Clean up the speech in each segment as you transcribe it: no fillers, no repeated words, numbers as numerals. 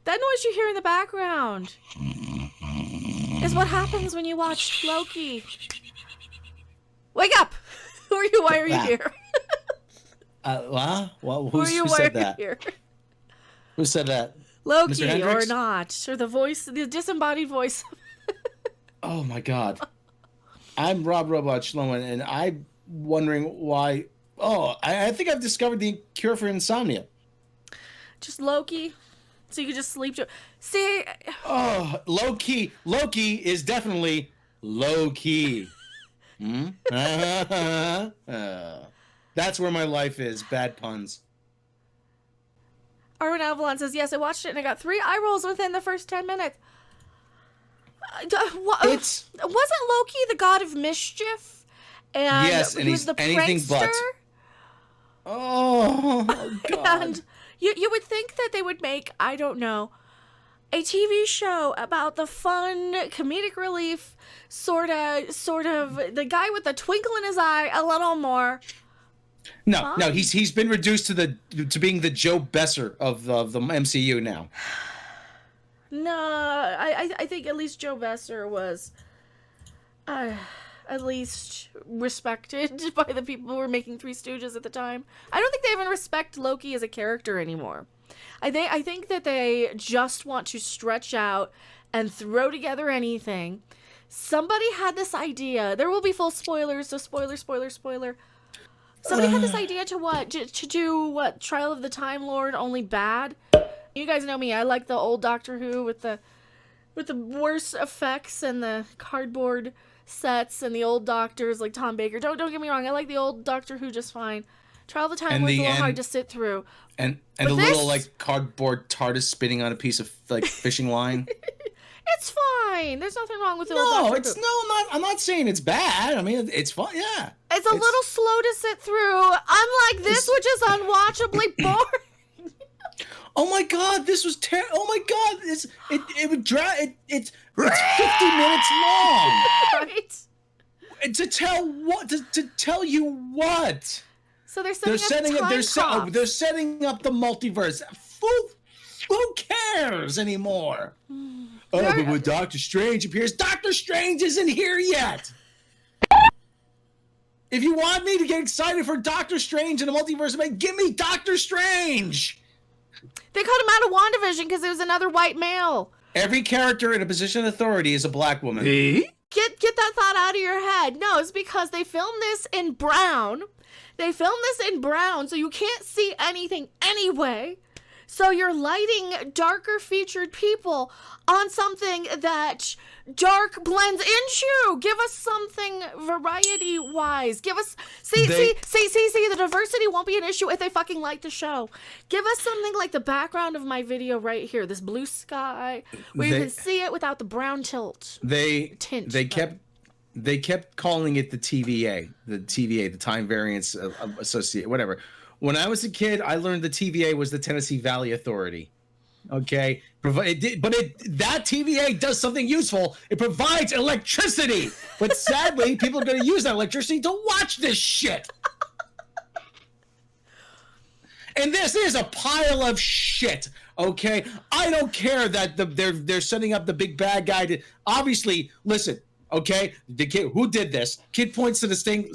That noise you hear in the background is what happens when you watch Loki. Wake up! Who are you? Why are you here? Who said that? Who said that? Loki or not? Or the voice, the disembodied voice. Oh my God. I'm Rob Robot Shlomo, and I'm wondering why. Oh, I think I've discovered the cure for insomnia. Just Loki, so you can just sleep. See. Oh, Loki. Loki is definitely low key. That's where my life is. Bad puns. Arwen Avalon says, yes, I watched it and I got 3 eye rolls within the first 10 minutes. Wasn't Loki the god of mischief? And yes, and he was the anything prankster? but. Oh, God. And you would think that they would make, I don't know, a TV show about the fun, comedic relief, sort of, the guy with the twinkle in his eye, a little more. No, he's been reduced to being the Joe Besser of the MCU now. No, I think at least Joe Besser was at least respected by the people who were making Three Stooges at the time. I don't think they even respect Loki as a character anymore. I think that they just want to stretch out and throw together anything. Somebody had this idea. There will be full spoilers, so spoiler. Somebody had this idea to do what? Trial of the Time Lord, only bad. You guys know me. I like the old Doctor Who with the worst effects and the cardboard sets and the old doctors like Tom Baker. Don't get me wrong. I like the old Doctor Who just fine. Trial of the Time Lord's a little hard to sit through. And the little like cardboard TARDIS spinning on a piece of like fishing line. It's fine. There's nothing wrong with the old Doctor Who. I'm not saying it's bad. I mean, it's fun. Yeah. It's a little slow to sit through. Unlike this, which is unwatchably boring. Oh my God, this was oh my God, it would drag it's 50 minutes long. Right? And to tell you what? So they're setting up the multiverse. Who cares anymore? But when Doctor Strange appears, Doctor Strange isn't here yet. If you want me to get excited for Doctor Strange in the multiverse, give me Doctor Strange. They cut him out of WandaVision because it was another white male. Every character in a position of authority is a black woman. Get that thought out of your head. No, it's because they filmed this in brown. So you can't see anything anyway. So you're lighting darker featured people on something that dark blends into. Give us something variety-wise. Give us... See, the diversity won't be an issue if they fucking light the show. Give us something like the background of my video right here. This blue sky, where you can see it without the brown tilt. They kept calling it the TVA, the time variance associate, whatever. When I was a kid, I learned the TVA was the Tennessee Valley Authority. Okay, that TVA does something useful. It provides electricity, but sadly, people are going to use that electricity to watch this shit. And this is a pile of shit. Okay, I don't care that they're setting up the big bad guy to obviously listen. Okay, the kid who did this? Kid points to the stained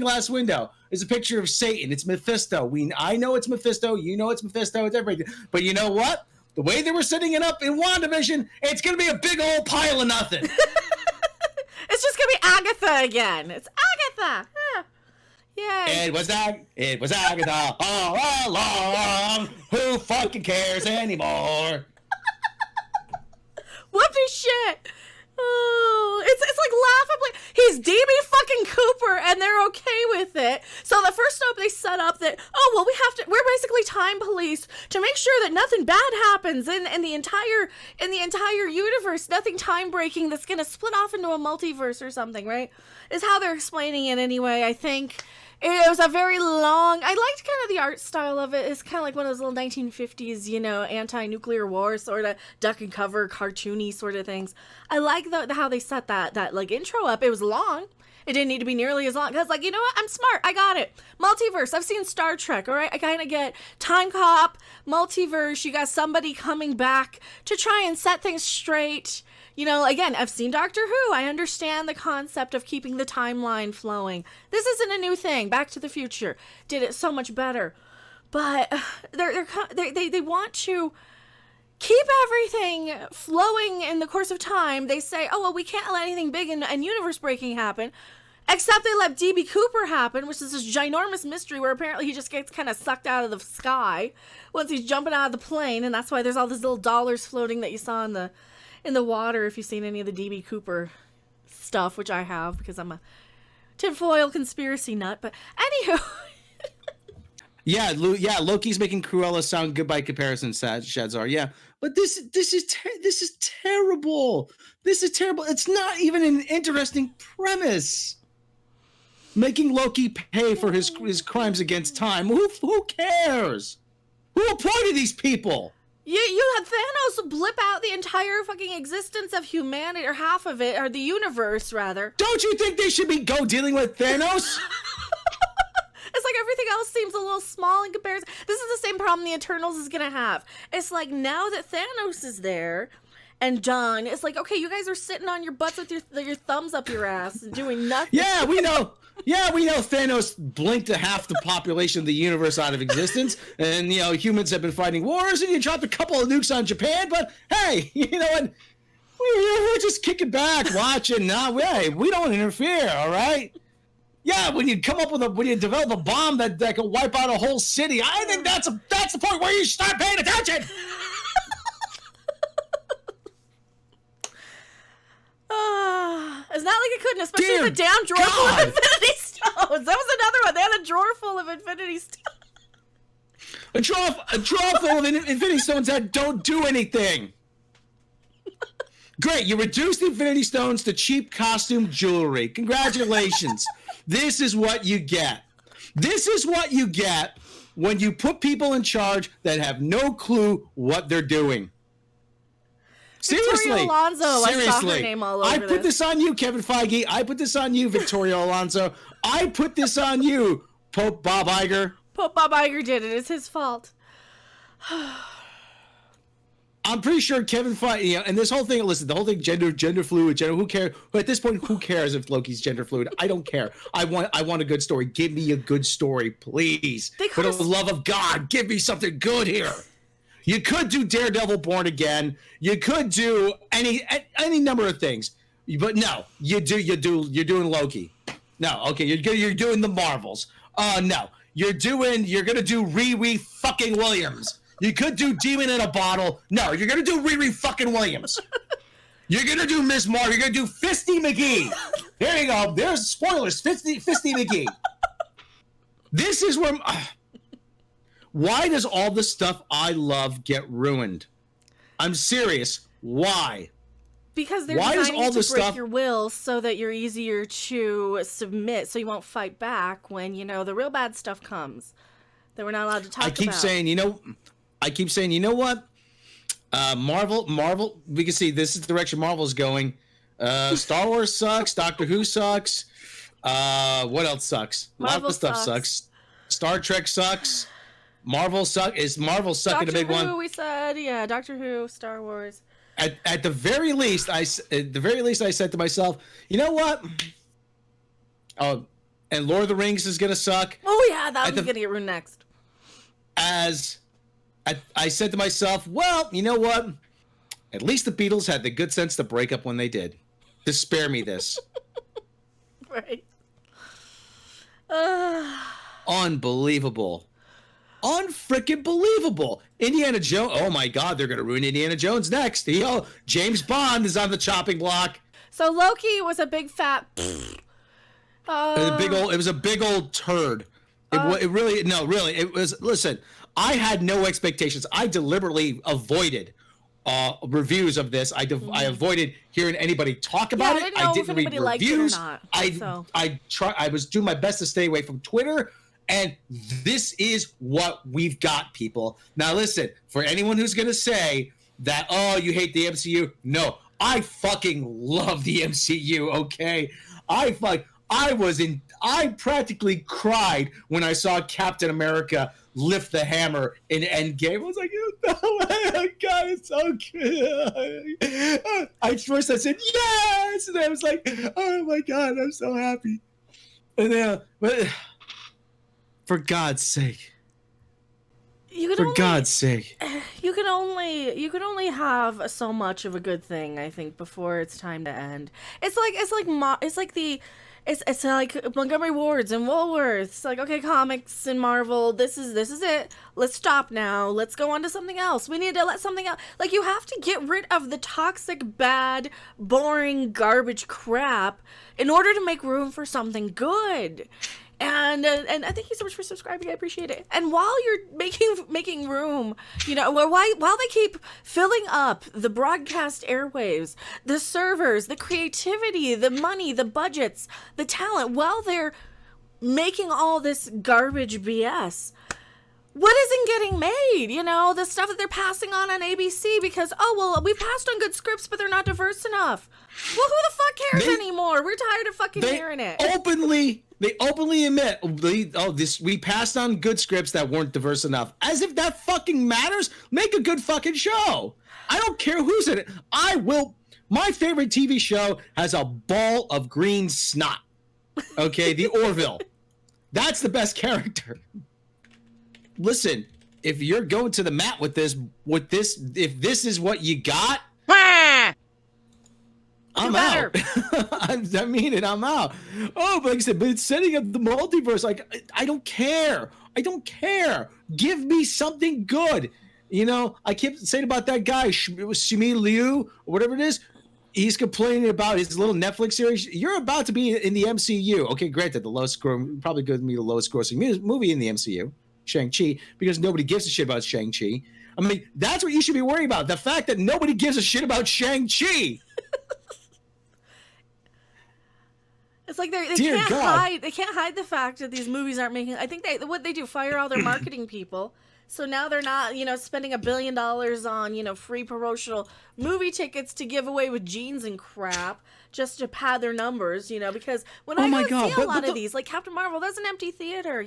glass window. It's a picture of Satan. It's Mephisto. I know it's Mephisto. You know it's Mephisto. It's everything. But you know what? The way they were setting it up in WandaVision, it's gonna be a big old pile of nothing. It's just gonna be Agatha again. It's Agatha. Yeah. Yay. It was Agatha all along. Who fucking cares anymore? Whoopie shit. Oh, it's like laughably. He's DB fucking Cooper, and they're okay with it. So the first up, they set up that we're basically time police to make sure that nothing bad happens in the entire universe. Nothing time breaking that's gonna split off into a multiverse or something, right? Is how they're explaining it anyway. I think it was a very long. I liked kind of the art style of it. It's kind of like one of those little 1950s, anti-nuclear war sort of duck and cover, cartoony sort of things. I like how they set that like intro up. It was long. It didn't need to be nearly as long. Because, like, you know what? I'm smart. I got it. Multiverse. I've seen Star Trek, all right? I kind of get time cop, multiverse. You got somebody coming back to try and set things straight. You know, again, I've seen Doctor Who. I understand the concept of keeping the timeline flowing. This isn't a new thing. Back to the Future did it so much better. But they want to keep everything flowing in the course of time. They say, oh, well, we can't let anything big and universe breaking happen. Except they let D.B. Cooper happen, which is this ginormous mystery where apparently he just gets kind of sucked out of the sky once he's jumping out of the plane. And that's why there's all these little dollars floating that you saw in the water if you've seen any of the D.B. Cooper stuff, which I have because I'm a tinfoil conspiracy nut. But anywho... Yeah, Loki's making Cruella sound good by comparison, Shadzar. Yeah, but this is terrible. This is terrible. It's not even an interesting premise. Making Loki pay for his crimes against time. Who cares? Who appointed these people? You had Thanos blip out the entire fucking existence of humanity, or half of it, or the universe, rather. Don't you think they should go dealing with Thanos? It's like everything else seems a little small in comparison. This is the same problem the Eternals is going to have. It's like now that Thanos is there and done, it's like, okay, you guys are sitting on your butts with your thumbs up your ass and doing nothing. Yeah, we know. Yeah, we know Thanos blinked half the population of the universe out of existence, and, you know, humans have been fighting wars, and you dropped a couple of nukes on Japan, but, hey, you know what? We're just kicking back, watching. Hey, we don't interfere, all right? Yeah, when you develop a bomb that can wipe out a whole city, I think that's the point where you start paying attention. It's not like it couldn't, especially Dear the damn drawer full of God. Infinity Stones. That was another one. They had a drawer full of Infinity Stones. A drawer full of Infinity Stones that don't do anything. Great, you reduced the Infinity Stones to cheap costume jewelry. Congratulations. This is what you get. This is what you get when you put people in charge that have no clue what they're doing. Seriously. Victoria Alonso, I saw her name all over I put this on you, Kevin Feige. I put this on you, Victoria Alonso. I put this on you, Pope Bob Iger. Pope Bob Iger did it. It's his fault. I'm pretty sure Kevin Feige, you know, and this whole thing, listen, the whole thing, gender fluid, who cares? At this point, who cares if Loki's gender fluid? I don't care. I want a good story. Give me a good story, please. For the love of God, give me something good here. You could do Daredevil Born Again. You could do any number of things, but no, you're doing Loki. No, okay, you're doing the Marvels. No, you're gonna do Riri fucking Williams. You could do Demon in a Bottle. No, you're gonna do Riri fucking Williams. You're gonna do Miss Marvel. You're gonna do Fisty McGee. There you go. There's spoilers. Fisty McGee. This is where. Why does all the stuff I love get ruined? I'm serious. Why? Because they're designing to break your will so that you're easier to submit, so you won't fight back when, you know, the real bad stuff comes that we're not allowed to talk about. I keep saying, you know what? Marvel, we can see this is the direction Marvel's going. Star Wars sucks. Doctor Who sucks. What else sucks? A lot of stuff sucks. Star Trek sucks. Marvel sucks. Is Marvel sucking a big one? Doctor Who, we said, yeah. Doctor Who, Star Wars. At the very least, I said to myself, you know what? Oh, and Lord of the Rings is gonna suck. Oh yeah, that was gonna get ruined next. I said to myself, well, you know what? At least the Beatles had the good sense to break up when they did. To spare me this. Right. Unbelievable. Unfreaking believable. Indiana Jones. Oh my God, they're gonna ruin Indiana Jones next. James Bond is on the chopping block. So Loki was a big fat. It was a big old turd. It was. Listen, I had no expectations. I deliberately avoided reviews of this. I avoided hearing anybody talk about it. I didn't read reviews. I was doing my best to stay away from Twitter. And this is what we've got, people. Now, listen, for anyone who's going to say that, oh, you hate the MCU, no, I fucking love the MCU, okay? I I practically cried when I saw Captain America lift the hammer in Endgame. I was like, oh God, it's so good. First I said, yes! And I was like, oh my God, I'm so happy. And then, but for God's sake. God's sake. You can only have so much of a good thing, I think, before it's time to end. It's like Montgomery Ward's and Woolworths. It's like, okay, comics and Marvel, this is it. Let's stop now. Let's go on to something else. We need to let something else. Like, you have to get rid of the toxic, bad, boring, garbage crap in order to make room for something good. And thank you so much for subscribing. I appreciate it. And while you're making room, while they keep filling up the broadcast airwaves, the servers, the creativity, the money, the budgets, the talent, while they're making all this garbage BS, what isn't getting made? The stuff that they're passing on ABC because, we passed on good scripts, but they're not diverse enough. Well, who the fuck cares anymore? We're tired of fucking hearing it. They openly admit, we passed on good scripts that weren't diverse enough. As if that fucking matters. Make a good fucking show. I don't care who's in it. My favorite TV show has a ball of green snot. Okay, the Orville. That's the best character. Listen, if you're going to the mat with this, if this is what you got, I'm out. I mean it. I'm out. Oh, but like I said, but it's setting up the multiverse. Like, I don't care. Give me something good. I kept saying about that guy, Shimi Liu, or whatever it is. He's complaining about his little Netflix series. You're about to be in the MCU. Okay, granted, probably going to be the lowest grossing movie in the MCU, Shang-Chi, because nobody gives a shit about Shang-Chi. I mean, that's what you should be worrying about. The fact that nobody gives a shit about Shang-Chi. It's like they can't hide the fact that these movies aren't making. I think what they do, fire all their marketing people. So now they're not, spending $1 billion on, free promotional movie tickets to give away with jeans and crap just to pad their numbers, because when I go see a lot of these, like Captain Marvel, that's an empty theater,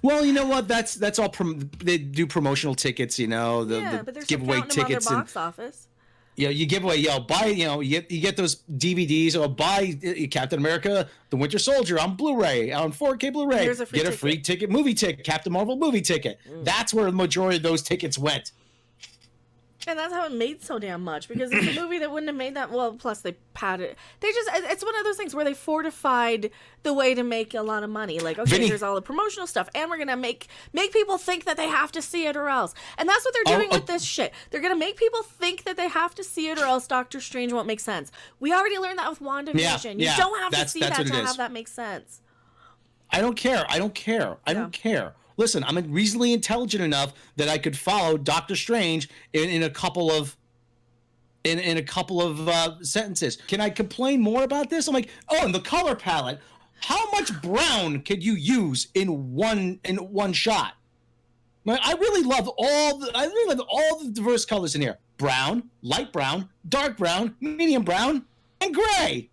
Well, you know what? That's all. They do promotional tickets, but they're giveaway tickets on their box office. You give away, buy, you get those DVDs, or buy Captain America, The Winter Soldier on Blu-ray, on 4K Blu-ray. Get a free ticket, movie ticket, Captain Marvel movie ticket. That's where the majority of those tickets went. And that's how it made so damn much, because it's a movie that wouldn't have made that. Well, plus they padded. It's one of those things where they fortified the way to make a lot of money. Like, okay, here's all the promotional stuff, and we're gonna make people think that they have to see it or else. And that's what they're doing with this shit. They're gonna make people think that they have to see it or else Doctor Strange won't make sense. We already learned that with WandaVision. You don't have to see that to have that make sense. I don't care. I don't care. Listen, I'm reasonably intelligent enough that I could follow Doctor Strange in a couple of sentences. Can I complain more about this? I'm like, and the color palette. How much brown could you use in one shot? I really love all the diverse colors in here. Brown, light brown, dark brown, medium brown, and gray.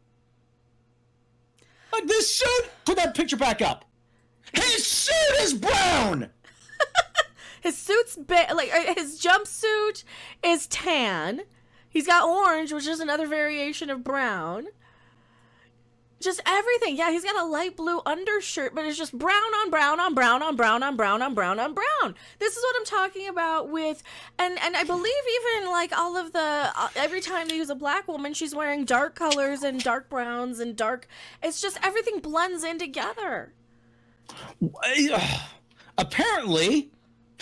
Like this suit. Put that picture back up. His suit is brown. His suit's his jumpsuit is tan. He's got orange, which is another variation of brown. Just everything. Yeah, he's got a light blue undershirt, but it's just brown on brown on brown on brown on brown on brown on brown. This is what I'm talking about with, and I believe even like all of the, every time they use a black woman, she's wearing dark colors and dark browns and dark, it's just everything blends in together. Apparently,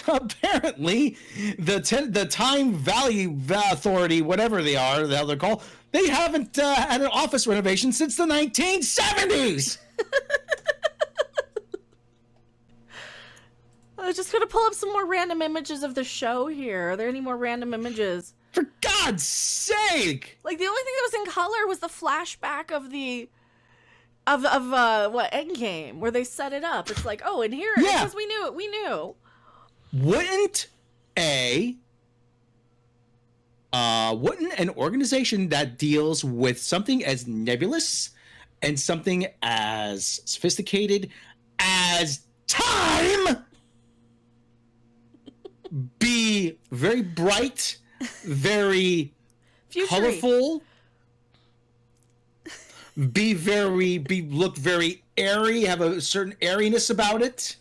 the Time Value Authority, whatever they are, the hell they're called, they haven't had an office renovation since the 1970s. I was just gonna pull up some more random images of the show here. Are there any more random images? For God's sake! Like, the only thing that was in color was the flashback of the Endgame, where they set it up. It's like, and here, because we knew. Wouldn't an organization that deals with something as nebulous and something as sophisticated as time be very bright, very colorful, look very airy, have a certain airiness about it.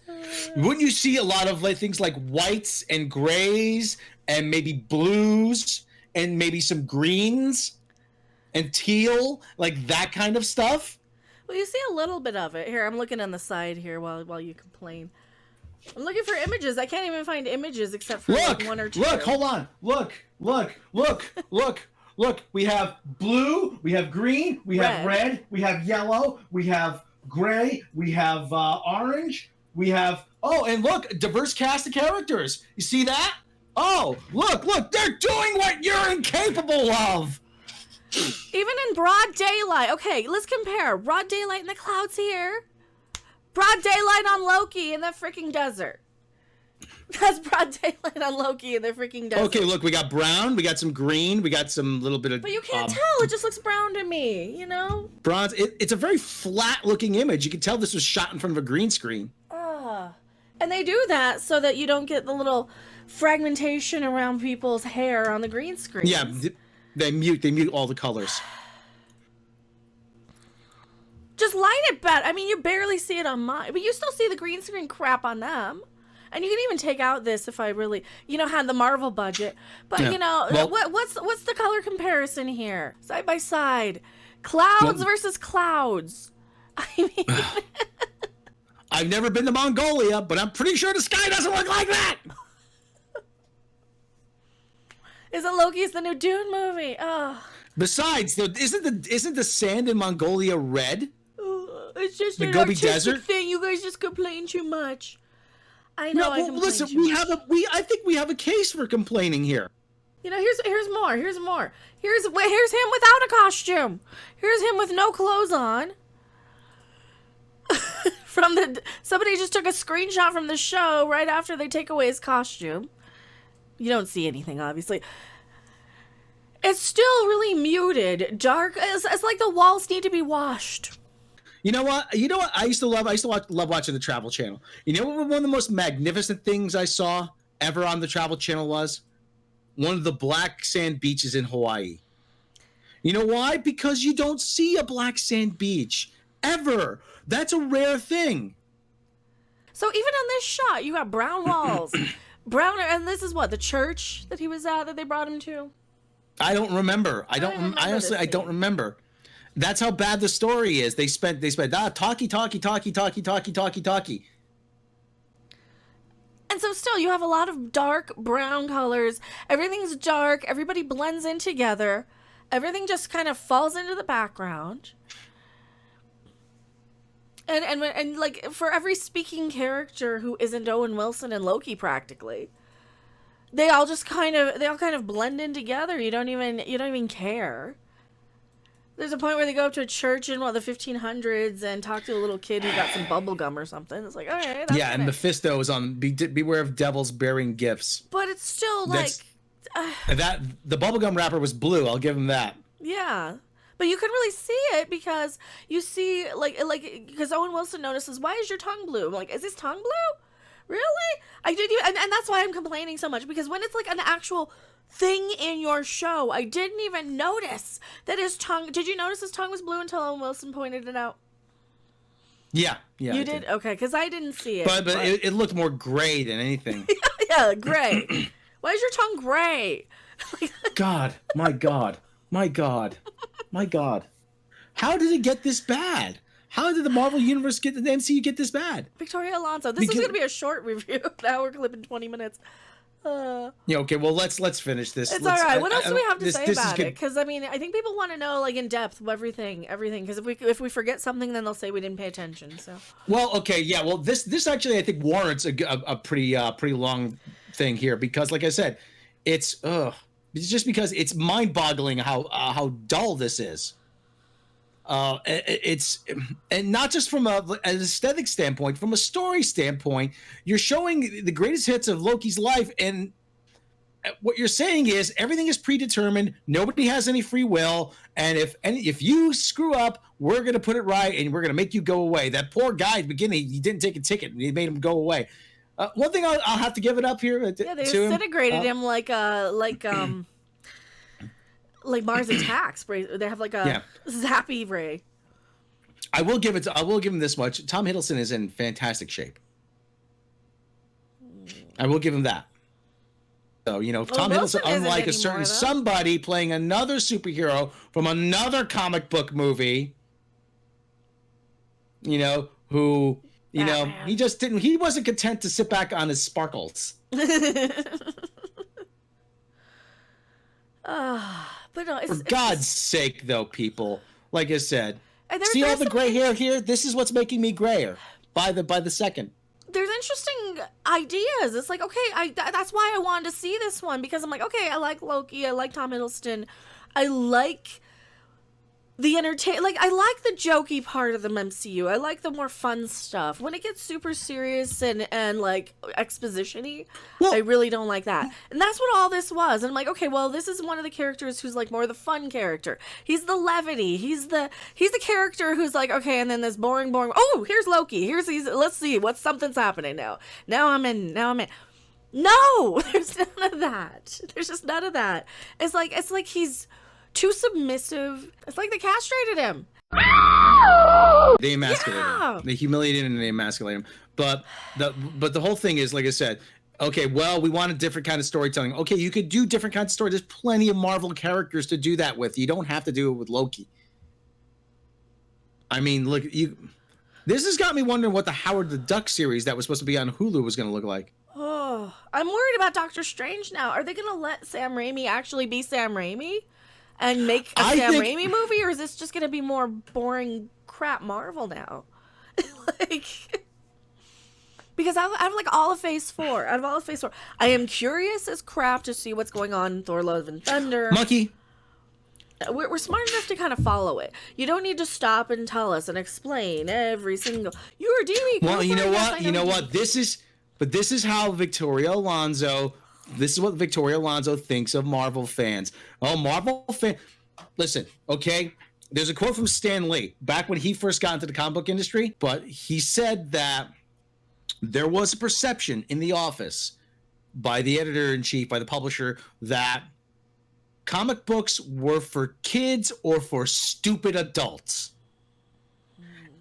Wouldn't you see a lot of like things like whites and grays and maybe blues and maybe some greens and teal, like that kind of stuff? Well, you see a little bit of it. Here, I'm looking on the side here while you complain. I'm looking for images. I can't even find images except for like one or two. Look, hold on. Look. We have blue, we have green, we have red, we have yellow, we have gray, we have orange, we have, and look, diverse cast of characters. You see that? Oh, look, they're doing what you're incapable of. Even in broad daylight. Okay, let's compare. Broad daylight in the clouds here. Broad daylight on Loki in the freaking desert. That's broad daylight on Loki in the freaking desert. Okay, look, we got brown, we got some green, we got some little bit of... But you can't tell. It just looks brown to me, you know? Bronze. It's a very flat-looking image. You can tell this was shot in front of a green screen. And they do that so that you don't get the little fragmentation around people's hair on the green screen. Yeah, they mute all the colors. Just light it better. I mean, you barely see it on mine, but you still see the green screen crap on them. And you can even take out this if I really, had the Marvel budget. But well, what's the color comparison here, side by side? Clouds versus clouds. I mean, I've never been to Mongolia, but I'm pretty sure the sky doesn't look like that. Is it Loki's the new Dune movie? Oh. Besides, isn't the sand in Mongolia red? It's just the an Gobi artistic Desert thing. You guys just complain too much. I know. I complain listen, too much. I think we have a case for complaining here. Here's more. Here's him without a costume. Here's him with no clothes on. Somebody just took a screenshot from the show right after they take away his costume. You don't see anything, obviously. It's still really muted, dark. It's like the walls need to be washed. You know what? I used to love watching the Travel Channel. You know what one of the most magnificent things I saw ever on the Travel Channel was? One of the black sand beaches in Hawaii. You know why? Because you don't see a black sand beach ever. That's a rare thing. So even on this shot, you got brown walls. And this is what, the church that he was at that they brought him to? I don't remember. I don't remember. That's how bad the story is. They spent talkie. And so still, you have a lot of dark brown colors. Everything's dark. Everybody blends in together. Everything just kind of falls into the background. And like for every speaking character who isn't Owen Wilson and Loki, practically, they all kind of blend in together. You don't even care. There's a point where they go up to a church in the 1500s and talk to a little kid who got some bubble gum or something. It's like, okay, that's and Mephisto is on beware of devils bearing gifts. But it's still like that the bubblegum wrapper was blue. I'll give him that. Yeah. But you can really see it because you see because Owen Wilson notices, why is your tongue blue? I'm like, is his tongue blue? Really? I didn't even, and that's why I'm complaining so much, because when it's like an actual thing in your show, I didn't even notice that his tongue. Did you notice his tongue was blue until Owen Wilson pointed it out? Yeah. You did? Okay, because I didn't see it. But it looked more gray than anything. Yeah, gray. Why is your tongue gray? God, my God. How did it get this bad? How did the Marvel Universe the MCU get this bad? Victoria Alonso. This is going to be a short review. Now we're clipping 20 minutes. Okay, well, let's finish this. It's all right. What else do we have to say about it? Because I think people want to know in depth everything. Because if we forget something, then they'll say we didn't pay attention. So. Well, okay, yeah. Well, this actually I think warrants a pretty long thing here, because like I said, it's just because it's mind-boggling how dull this is. It's and not just from an aesthetic standpoint, from a story standpoint, you're showing the greatest hits of Loki's life, and what you're saying is everything is predetermined. Nobody has any free will, and if you screw up, we're gonna put it right, and we're gonna make you go away. That poor guy at the beginning, he didn't take a ticket, and he made him go away. One thing I'll have to give it up here. Yeah, they disintegrated him like Mars Attacks. They have like a zappy ray. I will give him this much. Tom Hiddleston is in fantastic shape. I will give him that. So, Tom Hiddleston, unlike a certain somebody playing another superhero from another comic book movie, who, he wasn't content to sit back on his sparkles. But no, for God's sake, though, people, like I said, see all the gray hair here? This is what's making me grayer by the second. There's interesting ideas. It's like, okay, that's why I wanted to see this one, because I'm like, okay, I like Loki, I like Tom Hiddleston, I like the I like the jokey part of the MCU. I like the more fun stuff. When it gets super serious and like exposition-y, I really don't like that. And that's what all this was. And I'm like, okay, well, this is one of the characters who's like more the fun character. He's the levity. He's the character who's like, okay, and then this boring. Oh, here's Loki. Let's see something's happening now. Now I'm in. No, there's none of that. There's just none of that. It's like he's too submissive. It's like they castrated him. They emasculated him. They humiliated him and they emasculated him. But the whole thing is, like I said, okay, well, we want a different kind of storytelling. Okay, you could do different kinds of story. There's plenty of Marvel characters to do that with. You don't have to do it with Loki. I mean, look, this has got me wondering what the Howard the Duck series that was supposed to be on Hulu was going to look like. Oh, I'm worried about Doctor Strange now. Are they going to let Sam Raimi actually be Sam Raimi and make a Sam Raimi movie, or is this just going to be more boring crap Marvel now? Because out of like all of Phase 4, I am curious as crap to see what's going on in Thor: Love and Thunder. Monkey. We're smart enough to kind of follow it. You don't need to stop and tell us and explain every single. You're a DB. Well, you know what? You know what? This is how Victoria Alonso. This is what Victoria Alonso thinks of Marvel fans. Oh, Marvel fan. Listen, okay? There's a quote from Stan Lee back when he first got into the comic book industry, but he said that there was a perception in the office by the editor-in-chief, by the publisher, that comic books were for kids or for stupid adults.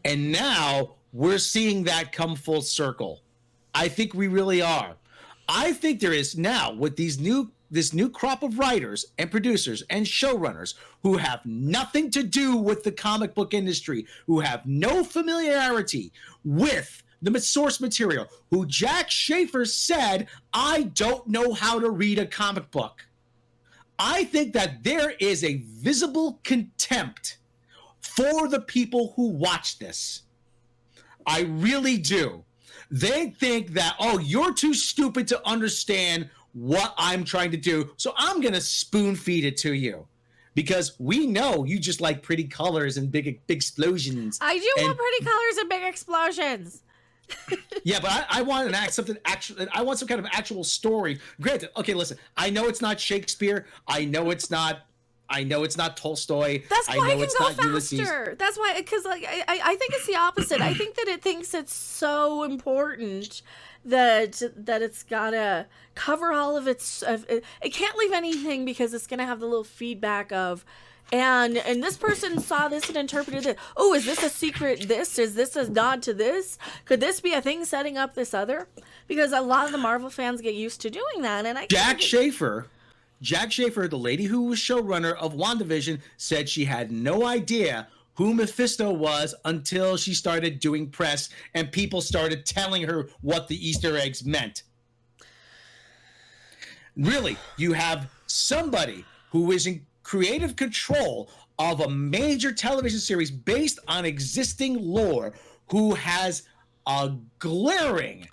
And now we're seeing that come full circle. I think we really are. I think there is now, with this new crop of writers and producers and showrunners who have nothing to do with the comic book industry, who have no familiarity with the source material, who Jack Schaefer said, I don't know how to read a comic book. I think that there is a visible contempt for the people who watch this. I really do. They think that, oh, you're too stupid to understand what I'm trying to do, so I'm going to spoon feed it to you. Because we know you just like pretty colors and big explosions. I do want pretty colors and big explosions. Yeah, but I want something actual. I want some kind of actual story. Granted, okay, listen. I know it's not Shakespeare. I know it's not Tolstoy. That's why I know it can go faster. Ulysses. That's why, because like I think it's the opposite. I think that it thinks it's so important that it's gotta cover all of its. It can't leave anything because it's gonna have the little feedback of. And this person saw this and interpreted it. Oh, is this a secret this? Is this a nod to this? Could this be a thing setting up this other? Because a lot of the Marvel fans get used to doing that. And Jack Schaefer, the lady who was showrunner of WandaVision, said she had no idea who Mephisto was until she started doing press and people started telling her what the Easter eggs meant. Really, you have somebody who is in creative control of a major television series based on existing lore who has a glaring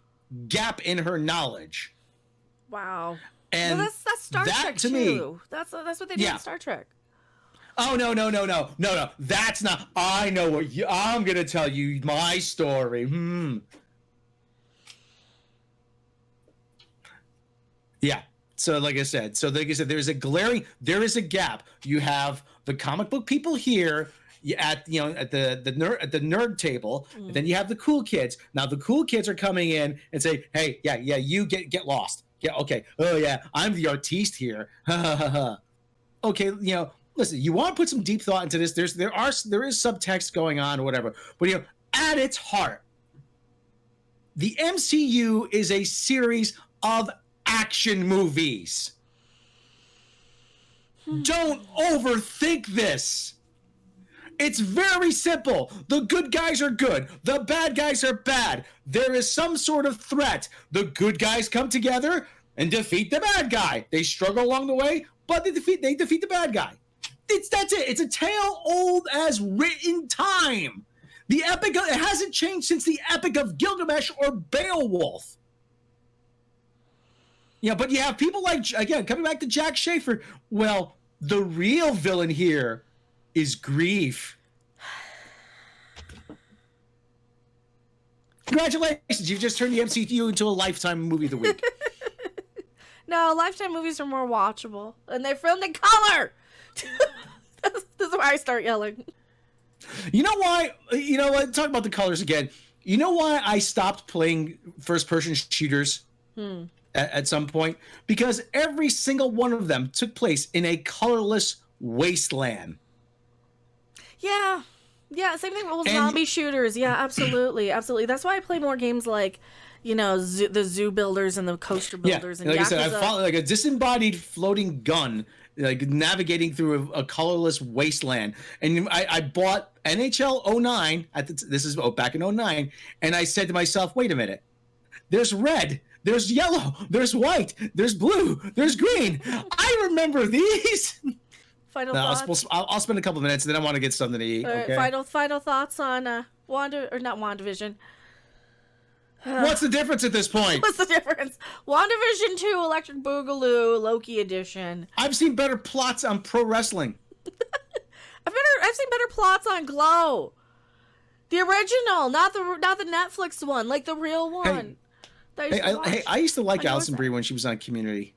gap in her knowledge. Wow. And well, that's Star Trek to too. Me, that's what they do in Star Trek. Oh no. That's not. I know what I'm gonna tell you my story. Yeah. like I said, there is a gap. You have the comic book people here at the nerd table, and then you have the cool kids. Now the cool kids are coming in and say, "Hey, yeah, you get lost. Yeah, okay. Oh yeah, I'm the artiste here." Okay, listen, you want to put some deep thought into this. There is subtext going on or whatever, but at its heart, the MCU is a series of action movies. Don't overthink this. It's very simple. The good guys are good. The bad guys are bad. There is some sort of threat. The good guys come together and defeat the bad guy. They struggle along the way, but they defeat the bad guy. That's it. It's a tale old as written time. It hasn't changed since the Epic of Gilgamesh or Beowulf. But you have people like, again, coming back to Jack Schaefer. Well, the real villain here is grief. Congratulations, you've just turned the MCU into a Lifetime movie of the week. No, Lifetime movies are more watchable, and they're filmed in color. This is where I start yelling. You know why? You know what? Talk about the colors again. You know why I stopped playing first-person shooters at some point? Because every single one of them took place in a colorless wasteland. Yeah, same thing with zombie shooters. Yeah, absolutely. That's why I play more games like, the Zoo Builders and the Coaster Builders. Yeah, like I said, I follow like a disembodied floating gun, like navigating through a colorless wasteland. And I bought NHL 09 back in 09, and I said to myself, wait a minute, there's red, there's yellow, there's white, there's blue, there's green. I remember these. Final thoughts? I'll spend a couple of minutes, and then I want to get something to eat. Okay? Final thoughts on not WandaVision. What's the difference at this point? What's the difference? WandaVision 2 Electric Boogaloo Loki edition. I've seen better plots on pro wrestling. I've seen better plots on Glow. The original, not the Netflix one, like the real one. I used to like Alison Brie when she was on Community.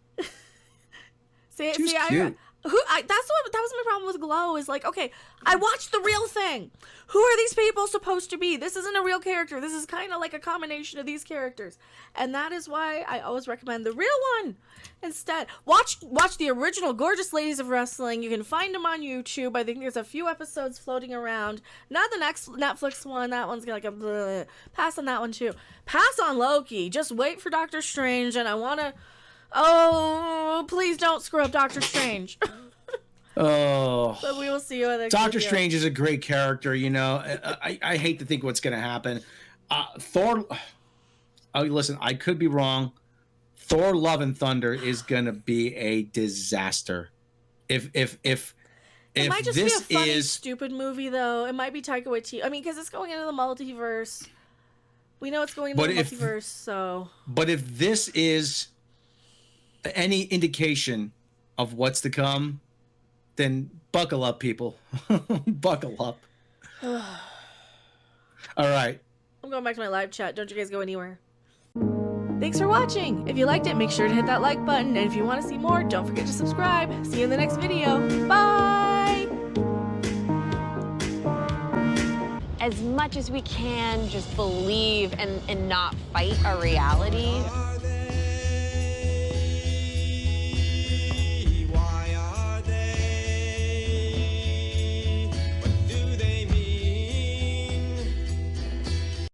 She was cute. That was my problem with Glow, is like, okay, I watched the real thing. Who are these people supposed to be? This isn't a real character. This is kind of like a combination of these characters. And that is why I always recommend the real one instead. Watch the original Gorgeous Ladies of Wrestling. You can find them on YouTube. I think there's a few episodes floating around. Not the next Netflix one. That one's like a bleh. Pass on that one too. Pass on Loki. Just wait for Doctor Strange, and I want to... Oh, please don't screw up Doctor Strange. Oh. But we will see you at Doctor Strange is a great character, I hate to think what's going to happen. Thor... listen, I could be wrong. Thor Love and Thunder is going to be a disaster. If it might just be a funny, stupid movie, though. It might be Taika Waititi. I mean, because it's going into the multiverse. We know it's going into the multiverse, so... But if this is any indication of what's to come, then buckle up, people. Buckle up. All right. I'm going back to my live chat. Don't you guys go anywhere. Thanks for watching. If you liked it, make sure to hit that like button. And if you want to see more, don't forget to subscribe. See you in the next video. Bye! As much as we can, just believe and not fight our reality.